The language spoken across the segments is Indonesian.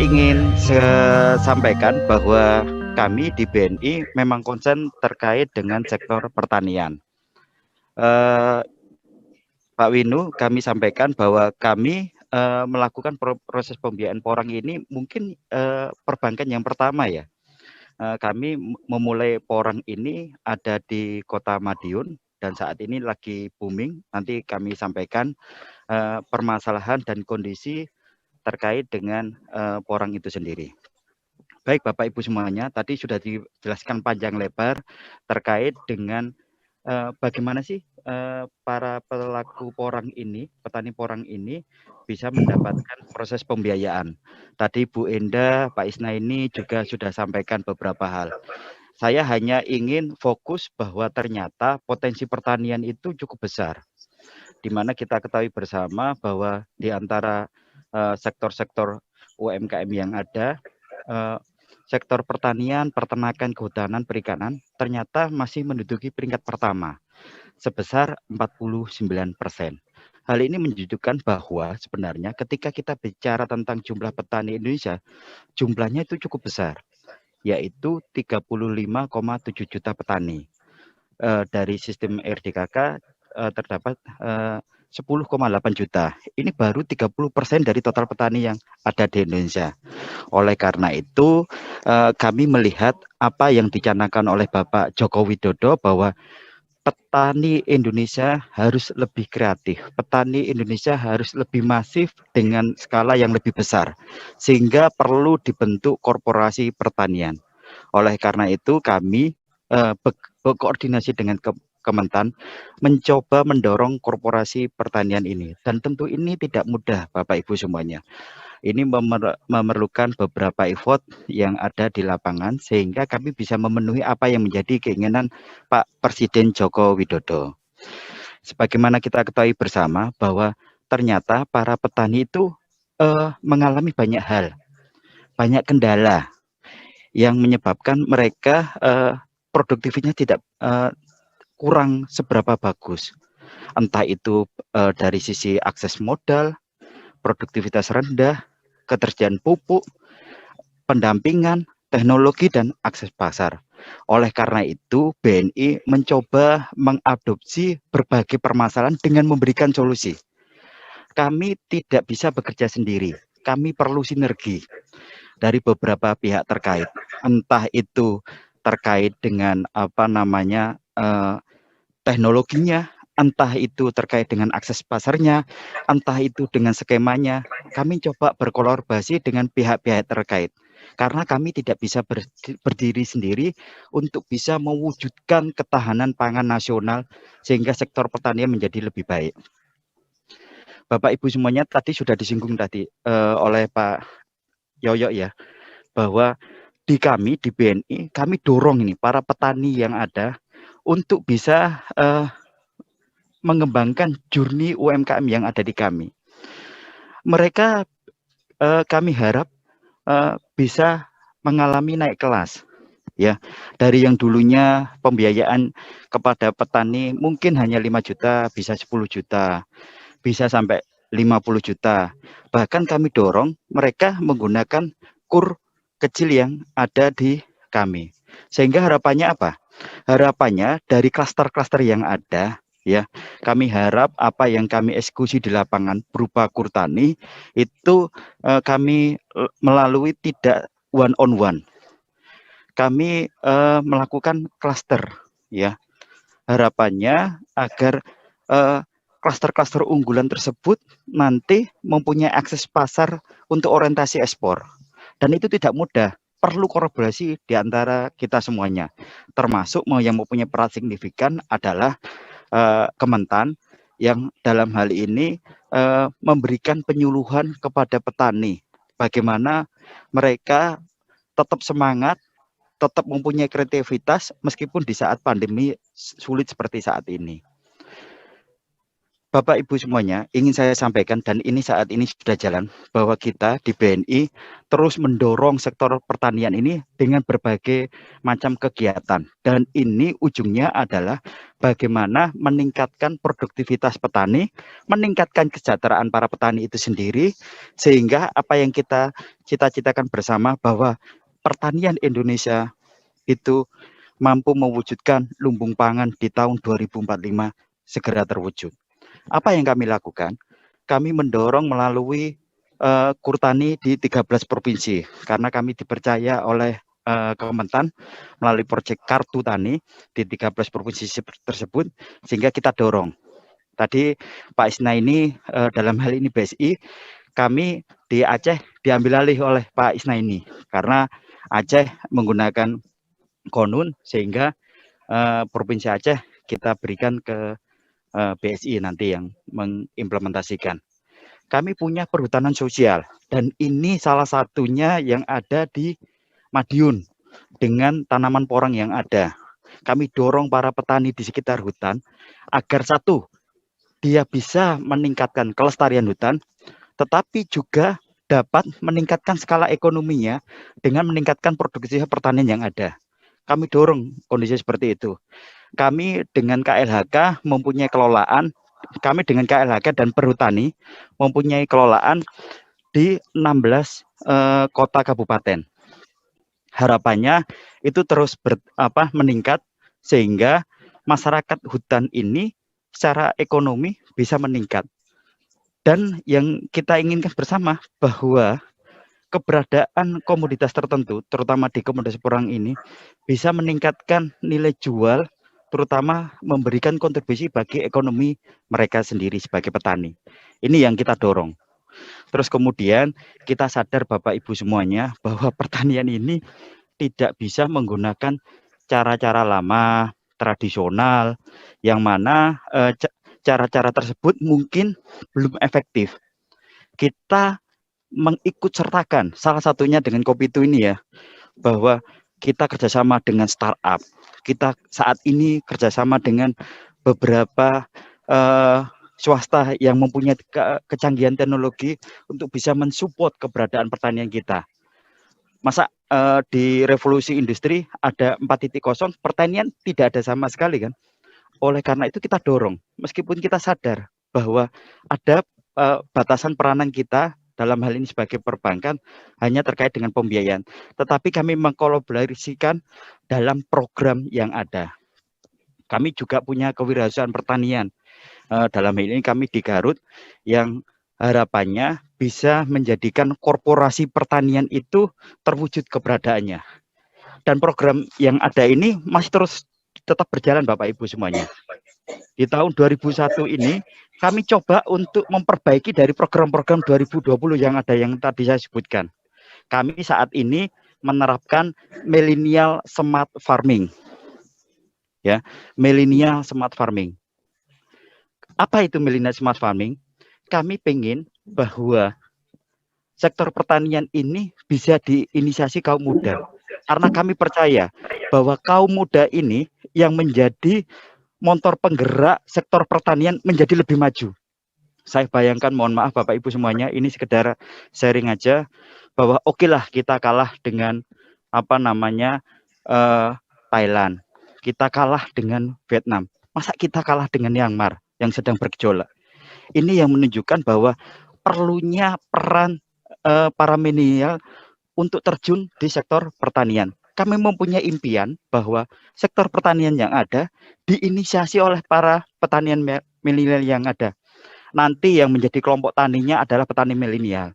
ingin sampaikan bahwa kami di BNI memang konsen terkait dengan sektor pertanian. Eh, Pak Winu, kami sampaikan bahwa kami melakukan proses pembiayaan porang ini mungkin perbankan yang pertama ya. Kami memulai porang ini ada di Kota Madiun dan saat ini lagi booming. Nanti kami sampaikan permasalahan dan kondisi terkait dengan porang itu sendiri. Baik Bapak Ibu semuanya, tadi sudah dijelaskan panjang lebar terkait dengan bagaimana sih para pelaku porang ini, petani porang ini bisa mendapatkan proses pembiayaan. Tadi Bu Enda, Pak Isna ini juga sudah sampaikan beberapa hal. Saya hanya ingin fokus bahwa ternyata potensi pertanian itu cukup besar. Di mana kita ketahui bersama bahwa di antara sektor-sektor UMKM yang ada, sektor pertanian, peternakan, kehutanan, perikanan ternyata masih menduduki peringkat pertama sebesar 49%. Hal ini menunjukkan bahwa sebenarnya ketika kita bicara tentang jumlah petani Indonesia, jumlahnya itu cukup besar, yaitu 35,7 juta petani. Dari sistem RDKK terdapat 10,8 juta. Ini baru 30% dari total petani yang ada di Indonesia. Oleh karena itu, kami melihat apa yang dicanangkan oleh Bapak Joko Widodo bahwa petani Indonesia harus lebih kreatif. Petani Indonesia harus lebih masif dengan skala yang lebih besar. Sehingga perlu dibentuk korporasi pertanian. Oleh karena itu, kami berkoordinasi dengan Kementan mencoba mendorong korporasi pertanian ini. Dan tentu ini tidak mudah, Bapak Ibu semuanya. Ini memerlukan beberapa effort yang ada di lapangan sehingga kami bisa memenuhi apa yang menjadi keinginan Pak Presiden Joko Widodo. Sebagaimana kita ketahui bersama bahwa ternyata para petani itu mengalami banyak hal, banyak kendala yang menyebabkan mereka produktivitasnya tidak kurang seberapa bagus. Entah itu dari sisi akses modal, produktivitas rendah, ketersediaan pupuk, pendampingan, teknologi, dan akses pasar. Oleh karena itu, BNI mencoba mengadopsi berbagai permasalahan dengan memberikan solusi. Kami tidak bisa bekerja sendiri, kami perlu sinergi dari beberapa pihak terkait. Entah itu terkait dengan teknologinya, entah itu terkait dengan akses pasarnya, entah itu dengan skemanya. Kami coba berkolaborasi dengan pihak-pihak terkait. Karena kami tidak bisa berdiri sendiri untuk bisa mewujudkan ketahanan pangan nasional sehingga sektor pertanian menjadi lebih baik. Bapak Ibu semuanya tadi sudah disinggung tadi oleh Pak Yoyo ya, bahwa di kami di BNI kami dorong ini para petani yang ada untuk bisa mengembangkan journey UMKM yang ada di kami. Mereka kami harap bisa mengalami naik kelas. Ya, dari yang dulunya pembiayaan kepada petani mungkin hanya 5 juta, bisa 10 juta, bisa sampai 50 juta. Bahkan kami dorong mereka menggunakan kur kecil yang ada di kami. Sehingga harapannya apa? Harapannya dari klaster-klaster yang ada, ya, kami harap apa yang kami eksekusi di lapangan berupa kur tani itu kami melalui tidak one on one. Kami melakukan klaster, ya. Harapannya agar klaster-klaster unggulan tersebut nanti mempunyai akses pasar untuk orientasi ekspor. Dan itu tidak mudah, perlu kolaborasi di antara kita semuanya. Termasuk yang mempunyai peran signifikan adalah Kementan yang dalam hal ini memberikan penyuluhan kepada petani. Bagaimana mereka tetap semangat, tetap mempunyai kreativitas meskipun di saat pandemi sulit seperti saat ini. Bapak Ibu semuanya, ingin saya sampaikan dan ini saat ini sudah jalan bahwa kita di BNI terus mendorong sektor pertanian ini dengan berbagai macam kegiatan dan ini ujungnya adalah bagaimana meningkatkan produktivitas petani, meningkatkan kesejahteraan para petani itu sendiri sehingga apa yang kita cita-citakan bersama bahwa pertanian Indonesia itu mampu mewujudkan lumbung pangan di tahun 2045 segera terwujud. Apa yang kami lakukan? Kami mendorong melalui Kurtani di 13 provinsi karena kami dipercaya oleh Kementan melalui proyek Kartu Tani di 13 provinsi tersebut sehingga kita dorong. Tadi Pak Isna ini dalam hal ini BSI, kami di Aceh diambil alih oleh Pak Isna ini karena Aceh menggunakan konun sehingga Provinsi Aceh kita berikan ke BSI nanti yang mengimplementasikan. Kami punya perhutanan sosial dan ini salah satunya yang ada di Madiun dengan tanaman porang yang ada. Kami dorong para petani di sekitar hutan agar satu, dia bisa meningkatkan kelestarian hutan, tetapi juga dapat meningkatkan skala ekonominya dengan meningkatkan produksi pertanian yang ada. Kami dorong kondisi seperti itu. Kami dengan KLHK mempunyai kelolaan, kami dengan KLHK dan Perhutani mempunyai kelolaan di 16 kota kabupaten. Harapannya itu terus meningkat sehingga masyarakat hutan ini secara ekonomi bisa meningkat. Dan yang kita inginkan bersama bahwa keberadaan komoditas tertentu, terutama di komoditas porang ini, bisa meningkatkan nilai jual, terutama memberikan kontribusi bagi ekonomi mereka sendiri sebagai petani. Ini yang kita dorong. Terus kemudian kita sadar Bapak Ibu semuanya bahwa pertanian ini tidak bisa menggunakan cara-cara lama, tradisional, yang mana cara-cara tersebut mungkin belum efektif. Kita mengikut sertakan salah satunya dengan Kopitu ini ya, bahwa kita kerjasama dengan startup, kita saat ini kerjasama dengan beberapa swasta yang mempunyai kecanggihan teknologi untuk bisa mensupport keberadaan pertanian kita. Masa di revolusi industri ada 4.0, pertanian tidak ada sama sekali kan. Oleh karena itu kita dorong, meskipun kita sadar bahwa ada batasan peranan kita dalam hal ini sebagai perbankan hanya terkait dengan pembiayaan. Tetapi kami mengkolaborasikan dalam program yang ada. Kami juga punya kewirausahaan pertanian. Dalam hal ini kami di Garut yang harapannya bisa menjadikan korporasi pertanian itu terwujud keberadaannya. Dan program yang ada ini masih terus tetap berjalan Bapak Ibu semuanya. Di tahun 2001 ini kami coba untuk memperbaiki dari program-program 2020 yang ada yang tadi saya sebutkan. Kami saat ini menerapkan millennial smart farming. Ya, millennial smart farming. Apa itu millennial smart farming? Kami pengen bahwa sektor pertanian ini bisa diinisiasi kaum muda. Karena kami percaya bahwa kaum muda ini yang menjadi motor penggerak sektor pertanian menjadi lebih maju. Saya bayangkan, mohon maaf Bapak Ibu semuanya, ini sekedar sharing aja bahwa oke lah kita kalah dengan Thailand, kita kalah dengan Vietnam, masa kita kalah dengan Myanmar yang sedang bergejolak. Ini yang menunjukkan bahwa perlunya peran para milenial untuk terjun di sektor pertanian. Kami mempunyai impian bahwa sektor pertanian yang ada diinisiasi oleh para petanian milenial yang ada. Nanti yang menjadi kelompok taninya adalah petani milenial.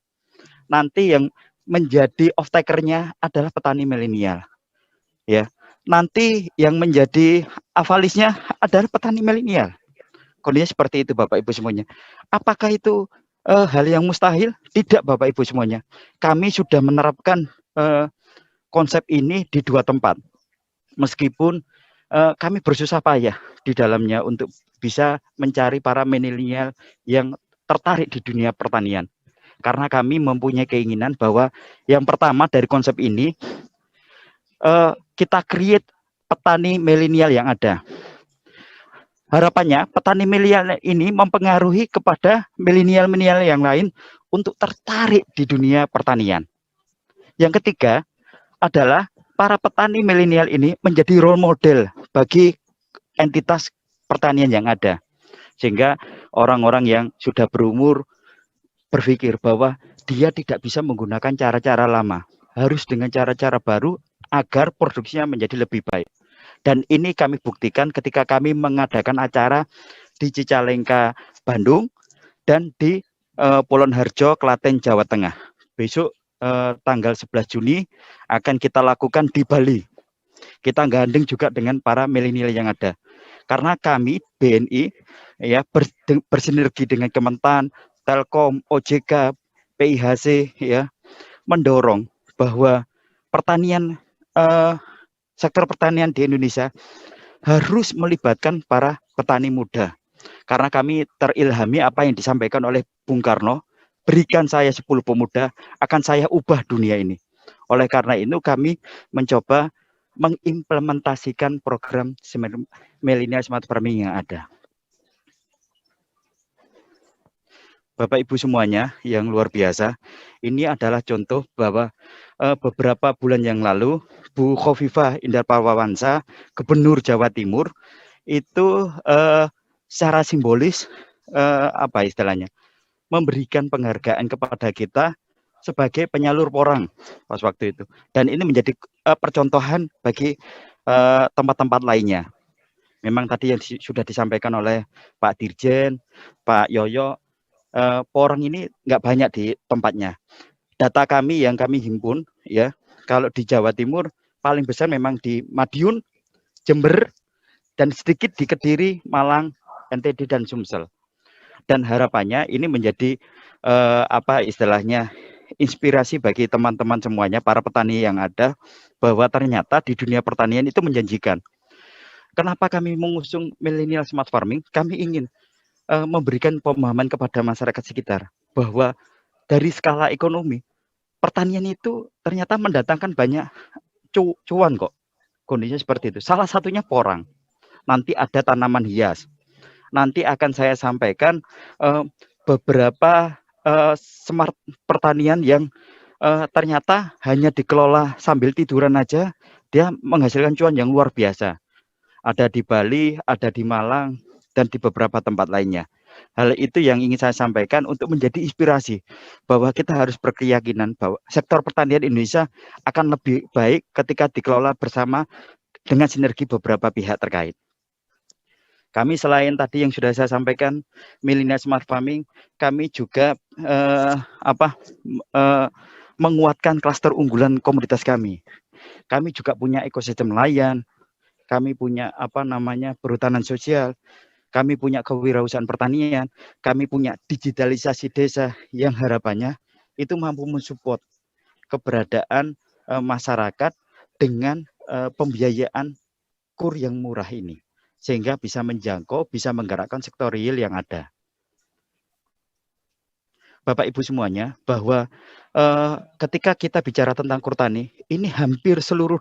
Nanti yang menjadi off-takernya adalah petani milenial. Ya. Nanti yang menjadi avalisnya adalah petani milenial. Kondisinya seperti itu Bapak Ibu semuanya. Apakah itu hal yang mustahil? Tidak Bapak Ibu semuanya. Kami sudah menerapkan konsep ini di 2 tempat. Meskipun kami bersusah payah di dalamnya untuk bisa mencari para milenial yang tertarik di dunia pertanian. Karena kami mempunyai keinginan bahwa yang pertama dari konsep ini kita create petani milenial yang ada. Harapannya petani milenial ini mempengaruhi kepada milenial-milenial yang lain untuk tertarik di dunia pertanian. Yang ketiga adalah para petani milenial ini menjadi role model bagi entitas pertanian yang ada. Sehingga orang-orang yang sudah berumur berpikir bahwa dia tidak bisa menggunakan cara-cara lama. Harus dengan cara-cara baru agar produksinya menjadi lebih baik. Dan ini kami buktikan ketika kami mengadakan acara di Cicalengka, Bandung, dan di Polonharjo, Klaten, Jawa Tengah. Besok tanggal 11 Juni akan kita lakukan di Bali. Kita gandeng juga dengan para milenial yang ada. Karena kami BNI ya bersinergi dengan Kementan, Telkom, OJK, PIHC ya mendorong bahwa pertanian sektor pertanian di Indonesia harus melibatkan para petani muda. Karena kami terilhami apa yang disampaikan oleh Bung Karno, berikan saya 10 pemuda, akan saya ubah dunia ini. Oleh karena itu kami mencoba mengimplementasikan program Millennial Smart Farming yang ada. Bapak Ibu semuanya yang luar biasa, ini adalah contoh bahwa beberapa bulan yang lalu Bu Khofifah Indar Parawansa, Gubernur Jawa Timur, itu secara simbolis apa istilahnya, memberikan penghargaan kepada kita sebagai penyalur porang pas waktu itu. Dan ini menjadi percontohan bagi tempat-tempat lainnya. Memang tadi yang sudah disampaikan oleh Pak Dirjen, Pak Yoyo, porang ini nggak banyak di tempatnya. Data kami yang kami himpun, ya, kalau di Jawa Timur paling besar memang di Madiun, Jember, dan sedikit di Kediri, Malang, NTT, dan Sumsel. Dan harapannya ini menjadi apa istilahnya inspirasi bagi teman-teman semuanya, para petani yang ada, bahwa ternyata di dunia pertanian itu menjanjikan. Kenapa kami mengusung Millennial Smart Farming? Kami ingin memberikan pemahaman kepada masyarakat sekitar bahwa dari skala ekonomi pertanian itu ternyata mendatangkan banyak cuan kok. Kondisinya seperti itu. Salah satunya porang. Nanti ada tanaman hias. Nanti akan saya sampaikan beberapa smart pertanian yang ternyata hanya dikelola sambil tiduran aja, dia menghasilkan cuan yang luar biasa. Ada di Bali, ada di Malang, dan di beberapa tempat lainnya. Hal itu yang ingin saya sampaikan untuk menjadi inspirasi bahwa kita harus berkeyakinan bahwa sektor pertanian Indonesia akan lebih baik ketika dikelola bersama dengan sinergi beberapa pihak terkait. Kami selain tadi yang sudah saya sampaikan Millennial Smart Farming, kami juga menguatkan klaster unggulan komoditas kami. Kami juga punya ekosistem nelayan, kami punya perhutanan sosial, kami punya kewirausahaan pertanian, kami punya digitalisasi desa yang harapannya itu mampu mensupport keberadaan masyarakat dengan pembiayaan kur yang murah ini, sehingga bisa menjangkau, bisa menggerakkan sektor real yang ada. Bapak Ibu semuanya, bahwa ketika kita bicara tentang kurtani, ini hampir seluruh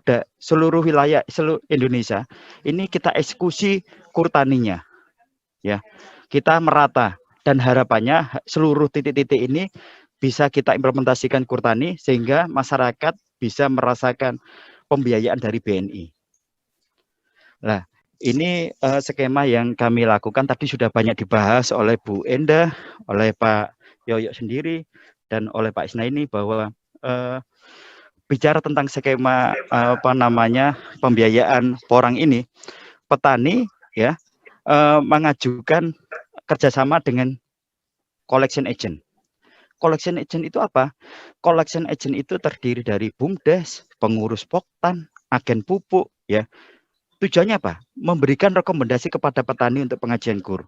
wilayah seluruh Indonesia, ini kita eksekusi kurtaninya, ya, kita merata dan harapannya seluruh titik-titik ini bisa kita implementasikan kurtani sehingga masyarakat bisa merasakan pembiayaan dari BNI. Nah, ini skema yang kami lakukan tadi sudah banyak dibahas oleh Bu Enda, oleh Pak Yoyo sendiri, dan oleh Pak Isnaini bahwa bicara tentang skema pembiayaan porang ini, petani ya mengajukan kerjasama dengan collection agent. Collection agent itu apa? Collection agent itu terdiri dari BUMDes, pengurus Poktan, agen pupuk, ya. Tujuannya apa? Memberikan rekomendasi kepada petani untuk pengajian KUR.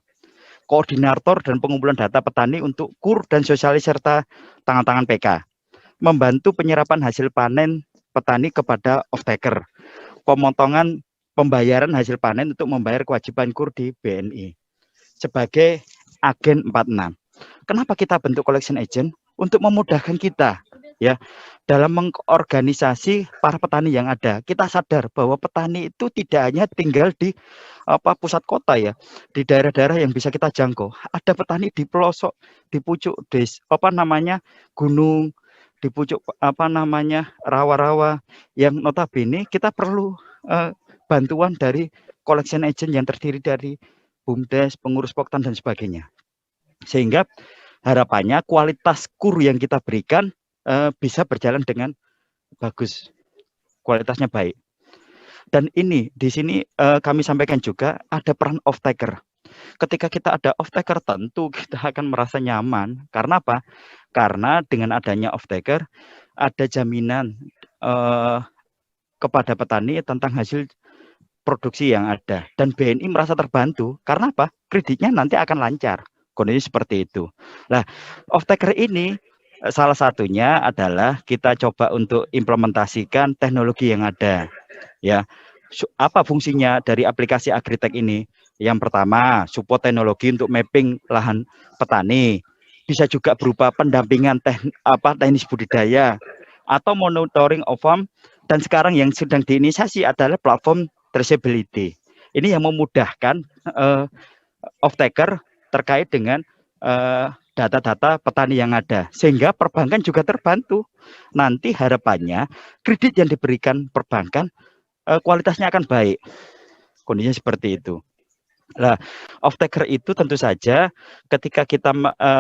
Koordinator dan pengumpulan data petani untuk KUR dan sosialis serta tangan-tangan PK. Membantu penyerapan hasil panen petani kepada off-taker. Pemotongan pembayaran hasil panen untuk membayar kewajiban KUR di BNI. Sebagai agen 46. Kenapa kita bentuk collection agent? Untuk memudahkan kita ya. Dalam mengorganisasi para petani yang ada, kita sadar bahwa petani itu tidak hanya tinggal di pusat kota ya, di daerah-daerah yang bisa kita jangkau. Ada petani di pelosok, di pucuk gunung, di pucuk rawa-rawa yang notabene kita perlu bantuan dari collection agent yang terdiri dari BUMDes, pengurus Poktan dan sebagainya. Sehingga harapannya kualitas kur yang kita berikan bisa berjalan dengan bagus, kualitasnya baik. Dan ini di sini kami sampaikan juga ada peran off-taker. Ketika kita ada off-taker tentu kita akan merasa nyaman. Karena apa? Karena dengan adanya off-taker ada jaminan kepada petani tentang hasil produksi yang ada. Dan BNI merasa terbantu. Karena apa? Kreditnya nanti akan lancar. Kondisi seperti itu. Nah, off-taker ini salah satunya adalah kita coba untuk implementasikan teknologi yang ada. Ya, apa fungsinya dari aplikasi Agritech ini? Yang pertama, support teknologi untuk mapping lahan petani. Bisa juga berupa pendampingan teknis budidaya atau monitoring of farm. Dan sekarang yang sedang diinisiasi adalah platform traceability. Ini yang memudahkan off-taker terkait dengan data-data petani yang ada, sehingga perbankan juga terbantu. Nanti harapannya kredit yang diberikan perbankan kualitasnya akan baik. Kondisinya seperti itu. Nah, off-taker itu tentu saja ketika kita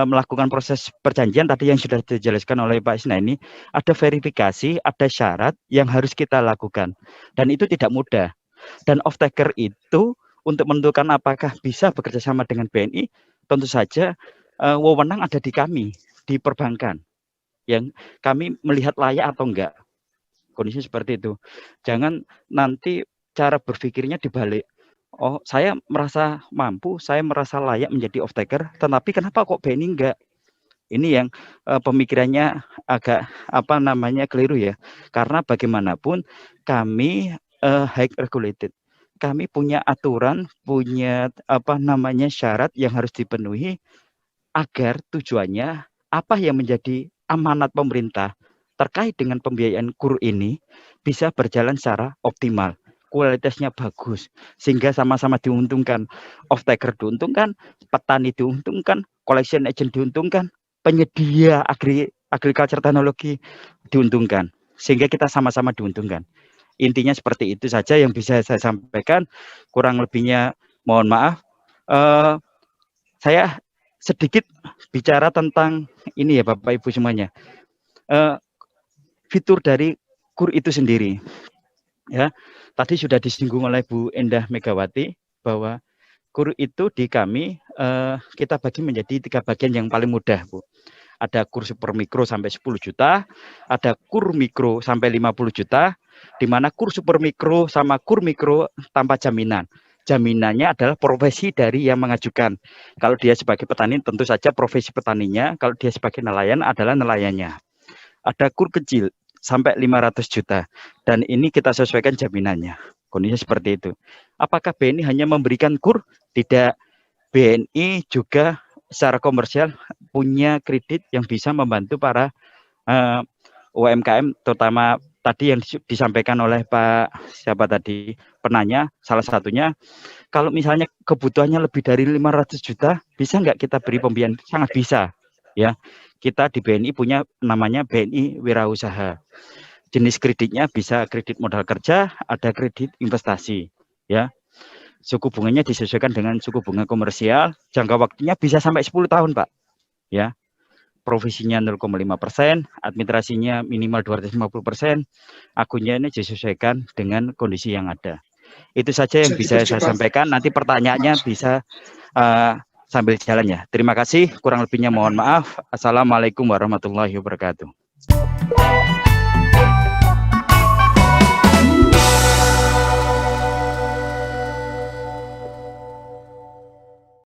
melakukan proses perjanjian tadi yang sudah dijelaskan oleh Pak Isna ini, ada verifikasi, ada syarat yang harus kita lakukan. Dan itu tidak mudah. Dan off-taker itu untuk menentukan apakah bisa bekerja sama dengan BNI, tentu saja wewenang ada di kami, di perbankan. Yang kami melihat layak atau enggak. Kondisi seperti itu. Jangan nanti cara berpikirnya dibalik. Oh, saya merasa mampu, saya merasa layak menjadi off-taker, tetapi kenapa kok BNI enggak? Ini yang pemikirannya agak keliru ya. Karena bagaimanapun kami high regulated. Kami punya aturan, punya syarat yang harus dipenuhi agar tujuannya apa yang menjadi amanat pemerintah terkait dengan pembiayaan kur ini bisa berjalan secara optimal, kualitasnya bagus, sehingga sama-sama diuntungkan. Off-taker diuntungkan, petani diuntungkan, collection agent diuntungkan, penyedia agriculture teknologi diuntungkan, sehingga kita sama-sama diuntungkan. Intinya seperti itu saja yang bisa saya sampaikan. Kurang lebihnya mohon maaf. Saya sedikit bicara tentang ini ya Bapak Ibu semuanya. Fitur dari kur itu sendiri. Ya, tadi sudah disinggung oleh Bu Endah Megawati bahwa kur itu di kami kita bagi menjadi 3 bagian yang paling mudah, Bu. Ada kur super mikro sampai 10 juta, ada kur mikro sampai 50 juta, di mana kur super mikro sama kur mikro tanpa jaminan. Jaminannya adalah profesi dari yang mengajukan. Kalau dia sebagai petani tentu saja profesi petaninya, kalau dia sebagai nelayan adalah nelayannya. Ada kur kecil sampai 500 juta dan ini kita sesuaikan jaminannya. Kondisinya seperti itu. Apakah BNI hanya memberikan kur? Tidak. BNI juga secara komersial punya kredit yang bisa membantu para UMKM, terutama tadi yang disampaikan oleh Pak penanya, salah satunya, kalau misalnya kebutuhannya lebih dari 500 juta, bisa nggak kita beri pembiayaan? Sangat bisa, ya. Kita di BNI punya namanya BNI Wirausaha. Jenis kreditnya bisa kredit modal kerja, ada kredit investasi, ya. Suku bunganya disesuaikan dengan suku bunga komersial, jangka waktunya bisa sampai 10 tahun, Pak. Ya. Provisinya 0,5%, administrasinya minimal 250%, akunnya ini disesuaikan dengan kondisi yang ada. Itu saja yang bisa saya sampaikan. Nanti pertanyaannya bisa sambil jalan ya. Terima kasih. Kurang lebihnya mohon maaf. Assalamualaikum warahmatullahi wabarakatuh.